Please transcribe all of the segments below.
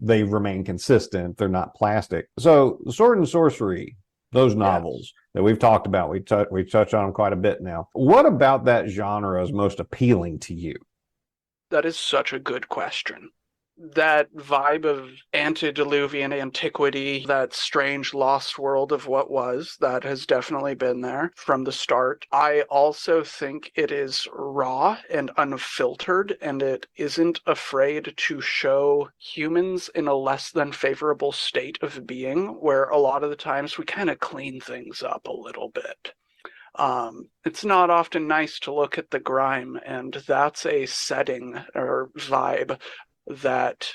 they remain consistent. They're not plastic. So Sword and Sorcery, those novels that we've talked about, we touched on them quite a bit now. What about that genre is most appealing to you? That is such a good question. That vibe of antediluvian antiquity, that strange lost world of what was, that has definitely been there from the start. I also think it is raw and unfiltered, and it isn't afraid to show humans in a less than favorable state of being, where a lot of the times we kind of clean things up a little bit. It's not often nice to look at the grime, and that's a setting or vibe that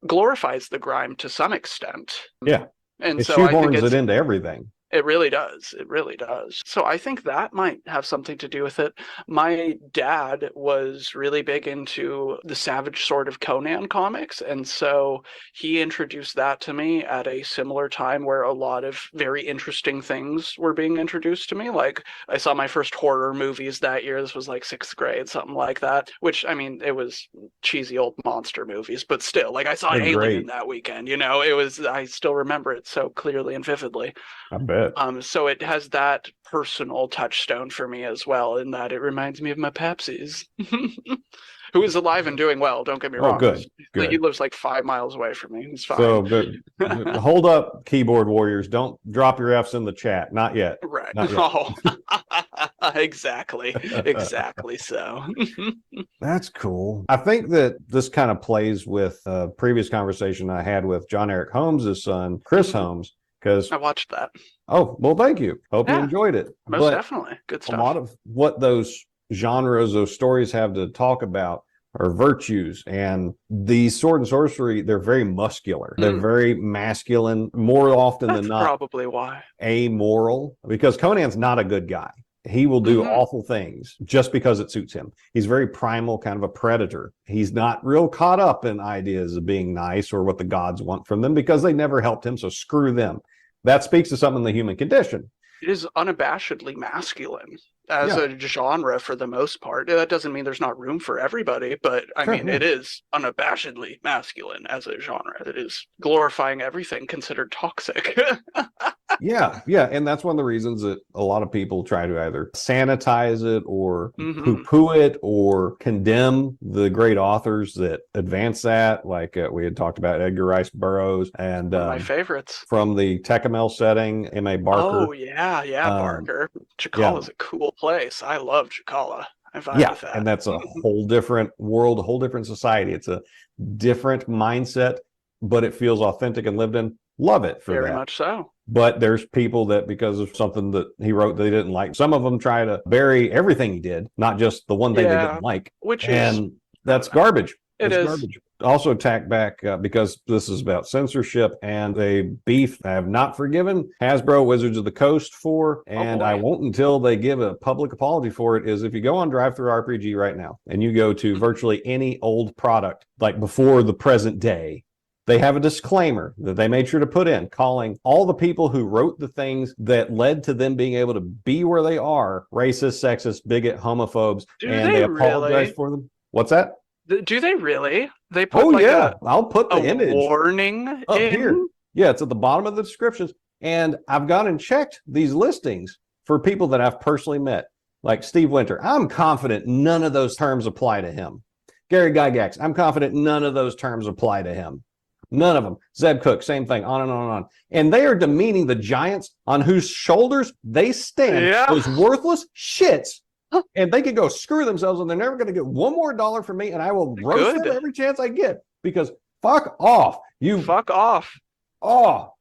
glorifies the grime to some extent. Yeah. And It so I think shoehorns it into everything. it really does. It really does. So I think that might have something to do with it. My dad was really big into the Savage Sword of Conan comics, and so he introduced that to me at a similar time where a lot of very interesting things were being introduced to me. Like, I saw my first horror movies that year. This was like 6th grade, something like that, which, I mean, it was cheesy old monster movies, but still, like, I saw They're Alien great. that weekend, I still remember it so clearly and vividly. I bet. So it has that personal touchstone for me as well, in that it reminds me of my Papsies, who is alive and doing well. Don't get me Oh, wrong. good. He Good. lives like 5 miles away from me. He's So fine. good. Hold up, keyboard warriors. Don't drop your F's in the chat. Not yet. Right. Not yet. Oh, exactly. Exactly so. That's cool. I think that this kind of plays with a previous conversation I had with John Eric Holmes' son, Chris Holmes, because, I watched that. oh, well, thank you. Hope you Yeah, enjoyed it. most But definitely. Good a lot stuff. of what those genres, those stories have to talk about are virtues. And the sword and sorcery, they're very muscular. They're very masculine, more often than That's not probably why. amoral, because Conan's not a good guy. He will do awful things just because it suits him. He's very primal, kind of a predator. He's not real caught up in ideas of being nice or what the gods want from them because they never helped him. So screw them. That speaks to something in the human condition. It is unabashedly masculine as Yeah, a genre for the most part. That doesn't mean there's not room for everybody, but I sure. mean, Yeah. it is unabashedly masculine as a genre. It is glorifying everything considered toxic. Yeah. And that's one of the reasons that a lot of people try to either sanitize it or Mm-hmm. poo-poo it or condemn the great authors that advance that. Like we had talked about Edgar Rice Burroughs and One of my favorites. from the Tecumseh setting, M.A. Barker. Oh, yeah, yeah, Um, Barker. yeah, Chicala's a cool place. I love Chicala. I vibe yeah. with And that. that's a whole different world, a whole different society. It's a different mindset, but it feels authentic and lived in. Love it for Very that. much so. But there's people that because of something that he wrote they didn't like, some of them try to bury everything he did, not just the one thing they Yeah, didn't like. which is, And that's garbage. it It's is. garbage. Also tack back because this is about censorship and a beef I have not forgiven Hasbro Wizards of the Coast for, and I won't until they give a public apology for it, is if you go on Drive-Thru RPG right now and you go to virtually any old product, like before the present day, they have a disclaimer that they made sure to put in calling all the people who wrote the things that led to them being able to be where they are racist, sexist, bigot, homophobes, Do and they they apologize really? for them. What's that? Do they really? They put Oh, like yeah. I'll put a the image warning up here. in? Yeah, it's at the bottom of the descriptions. And I've gone and checked these listings for people that I've personally met, like Steve Winter. I'm confident none of those terms apply to him. Gary Gygax, I'm confident none of those terms apply to him. None of them. Zeb Cook, same thing, on and on and on. And they are demeaning the giants on whose shoulders they stand, Yeah. those worthless shits. And they can go screw themselves, and they're never going to get one more dollar from me, and I will roast them every chance I get because fuck off. You fuck off. Oh,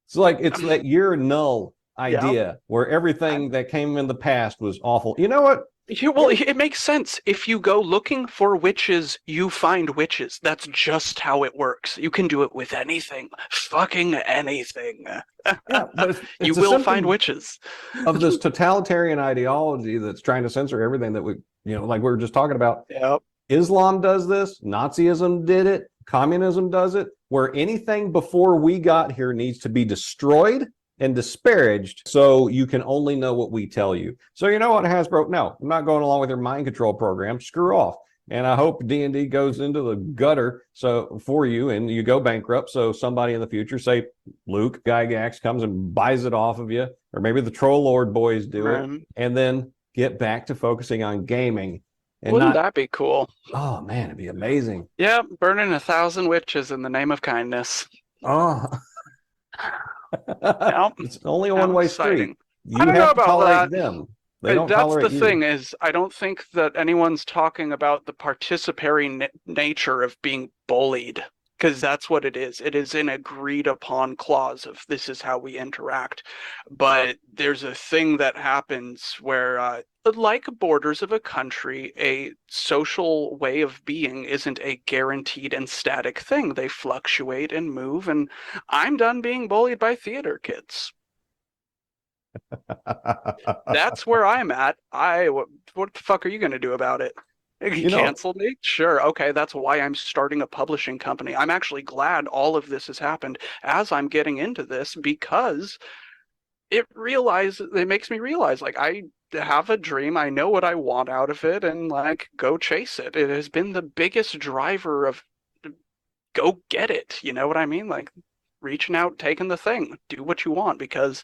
it's like it's that you're null idea Yep. where everything that came in the past was awful. You know what? Well, it makes sense. If you go looking for witches, you find witches. That's just how it works. You can do it with anything. Fucking anything. Yeah, but it's you will find witches. Of this totalitarian ideology that's trying to censor everything that we, like we were just talking about. Yep. Islam does this. Nazism did it. Communism does it. Where anything before we got here needs to be destroyed and disparaged so you can only know what we tell you. So you know what, Hasbro? No, I'm not going along with your mind control program. Screw off. And I hope D&D goes into the gutter so for you and you go bankrupt. So somebody in the future, say Luke Gygax, comes and buys it off of you, or maybe the Troll Lord boys do it, and then get back to focusing on gaming and Wouldn't not. that be cool? Oh man, it'd be amazing. Yeah, burning 1,000 witches in the name of kindness. Oh, Yep. it's only a How one-way exciting. street. I You don't know have to about tolerate that. them. They don't That's the tolerate you. thing is, I don't think that anyone's talking about the participatory nature of being bullied, because that's what it is. It is an agreed upon clause of this is how we interact. But there's a thing that happens where, like borders of a country, a social way of being isn't a guaranteed and static thing. They fluctuate and move, and I'm done being bullied by theater kids. That's where I'm at. What the fuck are you going to do about it? You cancel me? Sure. Okay, that's why I'm starting a publishing company. I'm actually glad all of this has happened as I'm getting into this, because it makes me realize, like, I have a dream, I know what I want out of it, and like, go chase it. It has been the biggest driver of go get it. You know what I mean? Like, reaching out, taking the thing, do what you want, because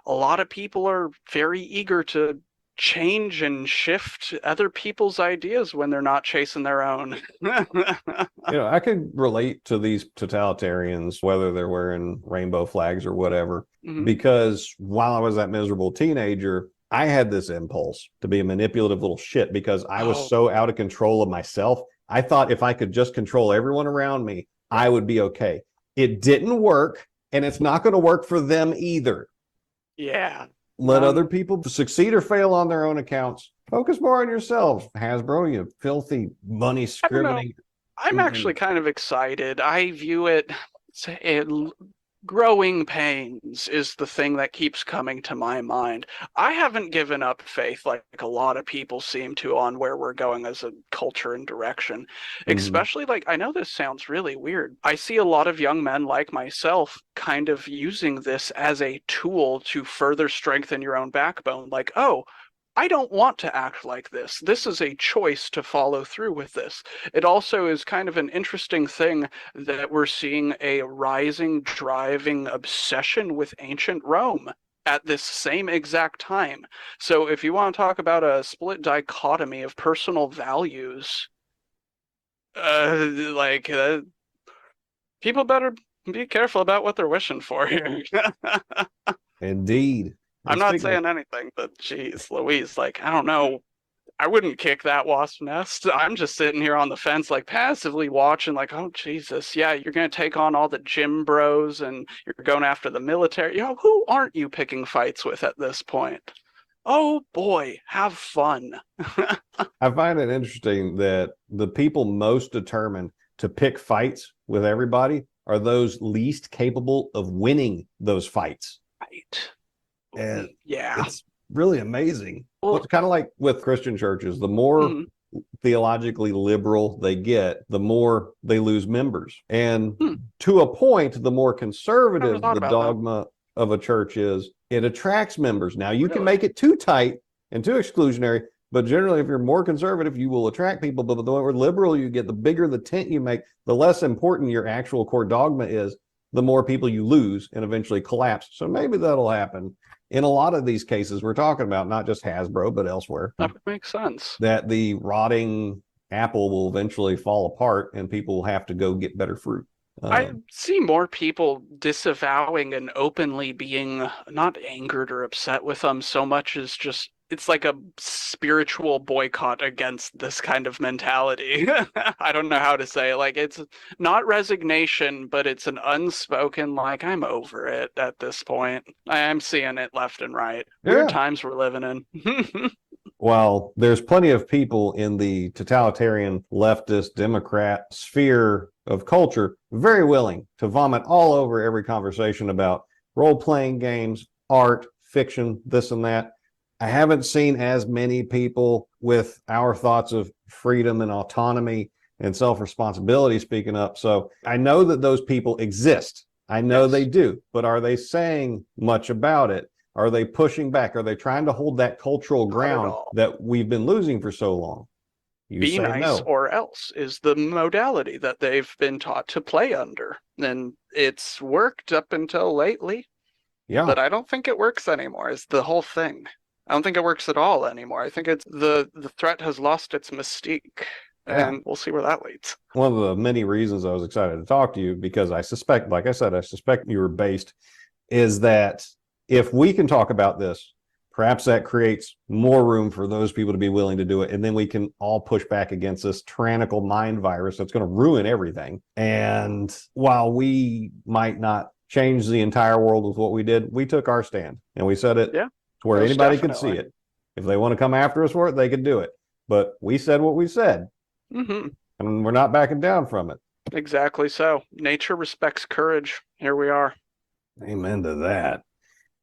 a lot of people are very eager to change and shift other people's ideas when they're not chasing their own. I could relate to these totalitarians, whether they're wearing rainbow flags or whatever, because while I was that miserable teenager, I had this impulse to be a manipulative little shit because I was so out of control of myself. I thought if I could just control everyone around me, I would be okay. It didn't work, and it's not going to work for them either. Yeah. Let other people succeed or fail on their own accounts. Focus more on yourself, Hasbro, you filthy money scrivening. I'm actually kind of excited. I view it growing pains is the thing that keeps coming to my mind. I haven't given up faith like a lot of people seem to on where we're going as a culture and direction. Especially, like, I know this sounds really weird. I see a lot of young men like myself kind of using this as a tool to further strengthen your own backbone. Like, oh, I don't want to act like this. This is a choice to follow through with this. It also is kind of an interesting thing that we're seeing a rising, driving obsession with ancient Rome at this same exact time. So if you want to talk about a split dichotomy of personal values, people better be careful about what they're wishing for here. Indeed. I'm not saying anything, but geez, Louise, like, I don't know. I wouldn't kick that wasp nest. I'm just sitting here on the fence, like, passively watching, like, oh, Jesus, yeah, you're going to take on all the gym bros and you're going after the military. Who aren't you picking fights with at this point? Oh, boy, have fun. I find it interesting that the people most determined to pick fights with everybody are those least capable of winning those fights. Right. And yeah, it's really amazing. Well, it's kind of like with Christian churches. The more theologically liberal they get, the more they lose members. And to a point, the more conservative the dogma of a church is, it attracts members. Now, you can make it too tight and too exclusionary, but generally, if you're more conservative, you will attract people. But the more liberal you get, the bigger the tent you make, the less important your actual core dogma is, the more people you lose and eventually collapse. So maybe that'll happen. In a lot of these cases we're talking about, not just Hasbro, but elsewhere. That would make sense. That the rotting apple will eventually fall apart and people will have to go get better fruit. I see more people disavowing and openly being not angered or upset with them so much as just, it's like a spiritual boycott against this kind of mentality. I don't know how to say it. Like, it's not resignation, but it's an unspoken, like, I'm over it at this point. I'm seeing it left and right. Weird times we're living in. Well, there's plenty of people in the totalitarian leftist Democrat sphere of culture very willing to vomit all over every conversation about role-playing games, art, fiction, this and that. I haven't seen as many people with our thoughts of freedom and autonomy and self-responsibility speaking up. So I know that those people exist. I know they do, but are they saying much about it? Are they pushing back? Are they trying to hold that cultural ground that we've been losing for so long? You Be say nice no. or else is the modality that they've been taught to play under. And it's worked up until lately, Yeah. but I don't think it works anymore, is the whole thing. I don't think it works at all anymore. I think it's the threat has lost its mystique, Yeah. and we'll see where that leads. One of the many reasons I was excited to talk to you, because I suspect, like I said, I suspect you were based, is that if we can talk about this, perhaps that creates more room for those people to be willing to do it. And then we can all push back against this tyrannical mind virus that's going to ruin everything. And while we might not change the entire world with what we did, we took our stand and we said it to where anybody could see it. If they want to come after us for it, they could do it. But we said what we said. Mm-hmm. And we're not backing down from it. Exactly so. Nature respects courage. Here we are. Amen to that.